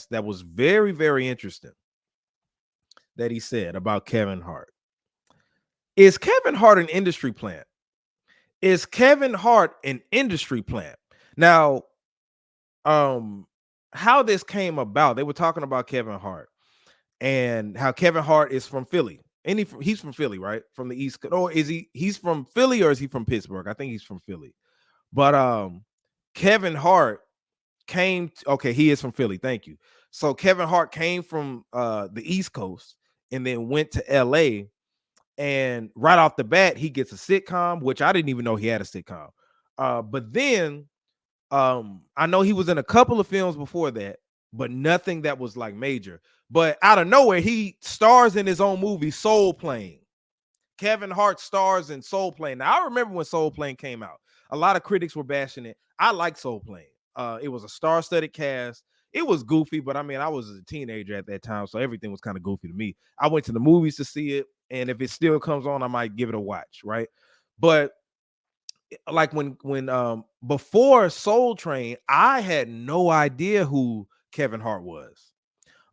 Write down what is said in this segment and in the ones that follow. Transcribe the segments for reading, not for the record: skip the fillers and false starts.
that was very, very interesting that he said about Kevin Hart. Is Kevin Hart an industry plant? Is Kevin Hart an industry plant? Now, how this came about, they were talking about Kevin Hart and how Kevin Hart is from Philly. And he's from Philly, right? From the East Coast. Or is he's from Philly or is he from Pittsburgh? I think he's from Philly. But Kevin Hart okay, he is from Philly. Thank you. So Kevin Hart came from the East Coast and then went to LA. And right off the bat, he gets a sitcom, which I didn't even know he had a sitcom. But then I know he was in a couple of films before that, but nothing that was like major. But out of nowhere, he stars in his own movie, Soul Plane. Kevin Hart stars in Soul Plane. Now, I remember when Soul Plane came out. A lot of critics were bashing it. I like Soul Plane. It was a star-studded cast. It was goofy, but I mean, I was a teenager at that time, so everything was kind of goofy to me. I went to the movies to see it, and if it still comes on, I might give it a watch, right? But like when before Soul Train, I had no idea who Kevin Hart was.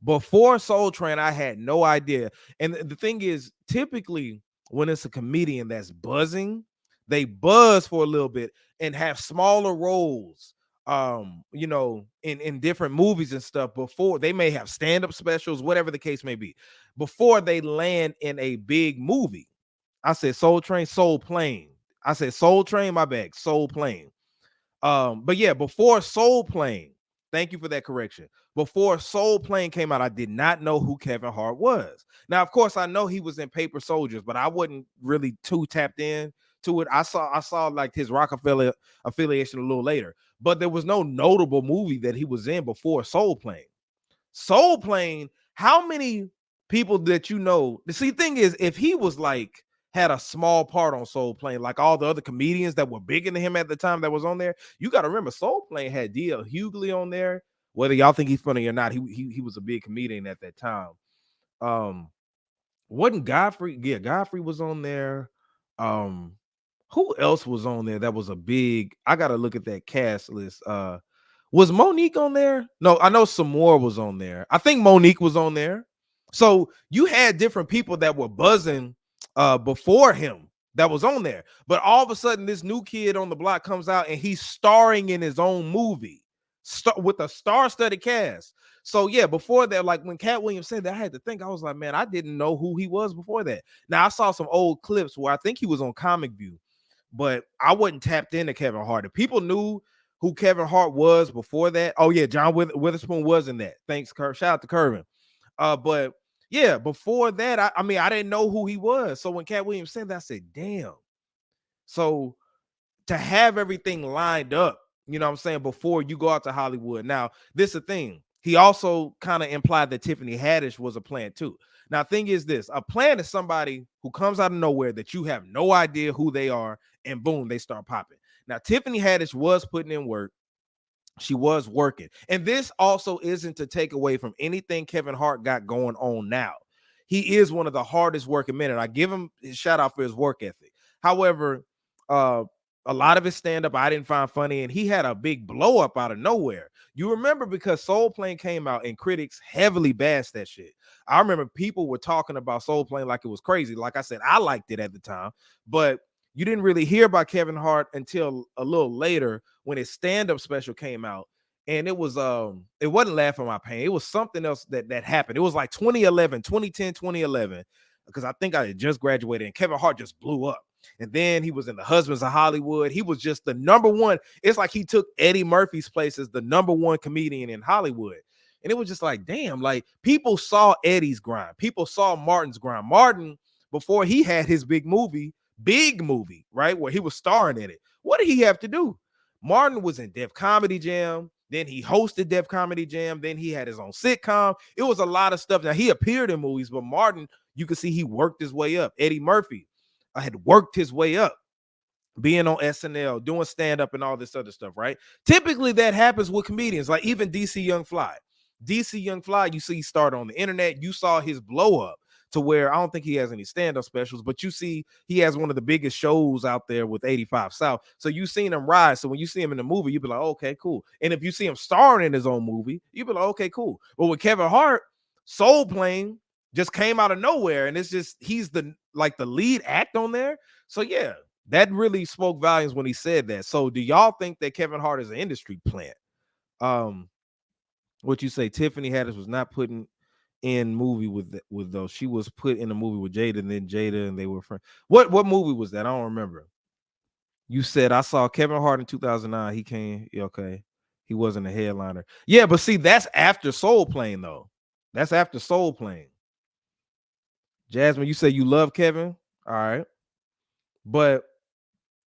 Before Soul Train, I had no idea. And the thing is, typically when it's a comedian that's buzzing, they buzz for a little bit and have smaller roles, in different movies and stuff before they may have stand-up specials, whatever the case may be, before they land in a big movie. I said Soul Train, Soul Plane. I said Soul Train, my bad, Soul Plane. But yeah, before Soul Plane, thank you for that correction. Before Soul Plane came out, I did not know who Kevin Hart was. Now, of course, I know he was in Paper Soldiers, but I wasn't really too tapped in to it. I saw like his Rockefeller affiliation a little later, but there was no notable movie that he was in before Soul Plane. Soul Plane, how many people that you know? The thing is, if he was like had a small part on Soul Plane, like all the other comedians that were bigger than him at the time that was on there, you got to remember Soul Plane had D.L. Hughley on there. Whether y'all think he's funny or not, he was a big comedian at that time. Wasn't Godfrey? Yeah, Godfrey was on there. Who else was on there that was a big? I gotta look at that cast list. Was Monique on there? No, I know some more was on there. I think Monique was on there. So you had different people that were buzzing before him that was on there. But all of a sudden, this new kid on the block comes out and he's starring in his own movie with a star-studded cast. So yeah, before that, like when Katt Williams said that, I had to think. I was like, man, I didn't know who he was before that. Now I saw some old clips where I think he was on Comic View, but I wasn't tapped into Kevin Hart. If people knew who Kevin Hart was before that, oh yeah, John Witherspoon was in that. Thanks, Kurt. Shout out to Kervin. But yeah, before that, I mean, I didn't know who he was. So when Katt Williams said that, I said, damn. So to have everything lined up, you know what I'm saying, before you go out to Hollywood. Now, this is the thing. He also kind of implied that Tiffany Haddish was a plant too. Now, thing is this, a plant is somebody who comes out of nowhere that you have no idea who they are, and boom, they start popping. Now, Tiffany Haddish was putting in work. She was working. And this also isn't to take away from anything Kevin Hart got going on now. He is one of the hardest working men, and I give him his shout out for his work ethic. However, a lot of his stand-up I didn't find funny, and he had a big blow up out of nowhere. You remember because Soul Plane came out and critics heavily bashed that shit. I remember people were talking about Soul Plane like it was crazy. Like I said, I liked it at the time, but you didn't really hear about Kevin Hart until a little later when his stand-up special came out. And it wasn't Laugh at My Pain. It was something else that happened. It was like 2011, 2010, 2011, because I think I had just graduated and Kevin Hart just blew up. And then he was in The Husbands of Hollywood. He was just the number one. It's like he took Eddie Murphy's place as the number one comedian in Hollywood. And it was just like, damn, like people saw Eddie's grind. People saw Martin's grind. Martin, before he had his big movie, right, where he was starring in it, what did he have to do? Martin was in Def Comedy Jam. Then he hosted Def Comedy Jam. Then he had his own sitcom. It was a lot of stuff. Now, he appeared in movies, but Martin, you can see he worked his way up. Eddie Murphy had worked his way up, being on SNL, doing stand-up and all this other stuff, right? Typically, that happens with comedians, like even DC Young Fly. DC Young Fly, you see, started on the internet. You saw his blow up to where I don't think he has any stand-up specials, but you see he has one of the biggest shows out there with 85 South. So you seen him rise. So when you see him in the movie, you be like, okay, cool. And if you see him starring in his own movie, you be like, okay, cool. But with Kevin Hart, Soul Plane just came out of nowhere, and it's just he's the lead act on there. So yeah, that really spoke volumes when he said that. So do y'all think that Kevin Hart is an industry plant? What you say? Tiffany Haddish was not putting in movie with those. She was put in a movie with Jada, and then Jada and they were friends. What movie was that? I don't remember. You said I saw Kevin Hart in 2009. He came. Okay, he wasn't a headliner. Yeah, but see, that's after Soul Plane though. That's after Soul Plane. Jasmine, you say you love Kevin. All right, but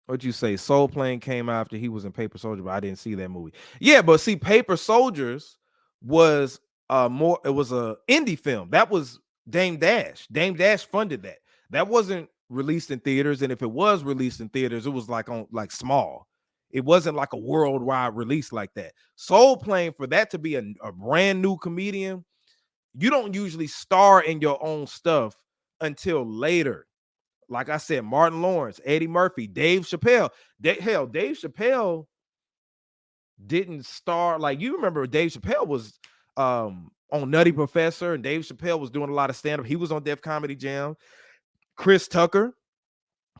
what you say? Soul Plane came after he was in Paper Soldier, but I didn't see that movie. Yeah, but see, Paper Soldiers was more. It was a indie film. That was Dame Dash. Dame Dash funded that. That wasn't released in theaters, and if it was released in theaters, it was like on like small. It wasn't like a worldwide release like that. Soul Plane, for that to be a brand new comedian, you don't usually star in your own stuff until later. Like I said, Martin Lawrence, Eddie Murphy, Dave Chappelle. Dave Chappelle didn't star. Like, you remember Dave Chappelle was on Nutty Professor, and Dave Chappelle was doing a lot of stand-up. He was on Def Comedy Jam. Chris Tucker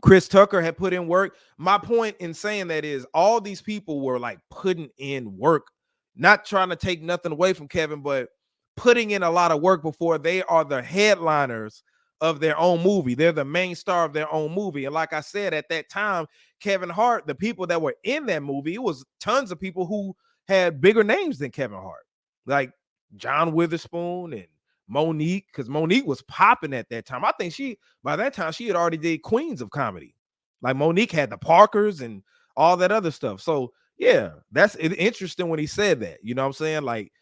had put in work. My point in saying that is all these people were like putting in work, not trying to take nothing away from Kevin, but putting in a lot of work before they are the headliners of their own movie. They're the main star of their own movie. And like I said, at that time, Kevin Hart, the people that were in that movie, it was tons of people who had bigger names than Kevin Hart, like John Witherspoon and Monique, because Monique was popping at that time. I think by that time she had already did Queens of Comedy. Like Monique had the Parkers and all that other stuff. So yeah, that's interesting when he said that. You know what I'm saying? Like,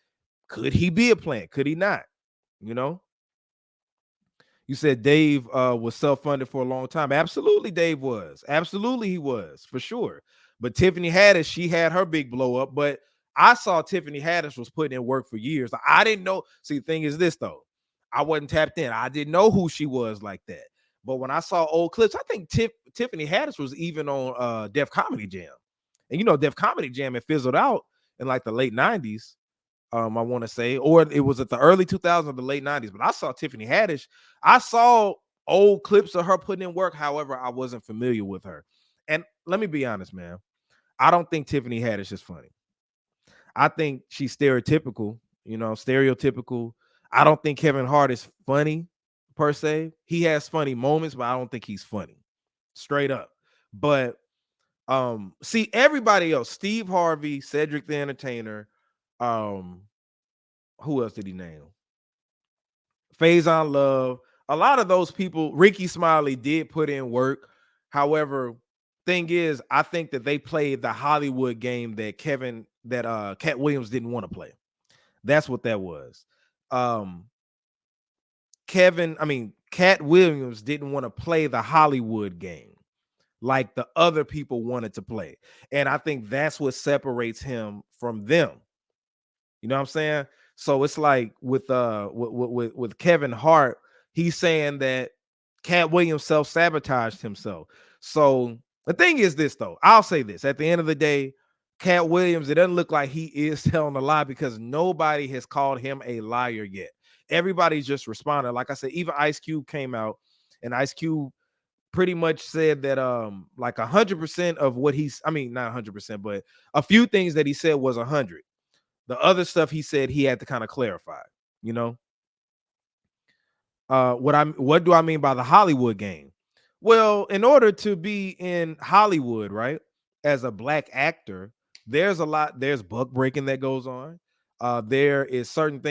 could he be a plant? Could he not? You know? You said Dave was self-funded for a long time. Absolutely, Dave was. Absolutely, he was, for sure. But Tiffany Haddish, she had her big blow up. But I saw Tiffany Haddish was putting in work for years. I didn't know. See, the thing is this, though. I wasn't tapped in. I didn't know who she was like that. But when I saw old clips, I think Tiffany Haddish was even on Def Comedy Jam. And, you know, Def Comedy Jam had fizzled out in like the late 90s. I want to say, or it was at the early 2000s or the late 90s. But I saw Tiffany Haddish. I saw old clips of her putting in work. However, I wasn't familiar with her. And let me be honest, man. I don't think Tiffany Haddish is funny. I think she's stereotypical, stereotypical. I don't think Kevin Hart is funny per se. He has funny moments, but I don't think he's funny. Straight up. But see, everybody else, Steve Harvey, Cedric the Entertainer, who else did he name? Faison Love. A lot of those people, Ricky Smiley did put in work. However, thing is, I think that they played the Hollywood game that Katt Williams didn't want to play. That's what that was. Katt Williams didn't want to play the Hollywood game like the other people wanted to play. And I think that's what separates him from them. You know what I'm saying? So it's like with Kevin Hart, he's saying that Katt Williams self-sabotaged himself. So the thing is this, though. I'll say this. At the end of the day, Katt Williams, it doesn't look like he is telling a lie because nobody has called him a liar yet. Everybody's just responded. Like I said, even Ice Cube came out, and Ice Cube pretty much said that like 100% of what not 100%, but a few things that he said was 100. The other stuff he said he had to kind of clarify, you know. What do I mean by the Hollywood game? Well, in order to be in Hollywood, right, as a black actor, there's buck breaking that goes on. There is certain things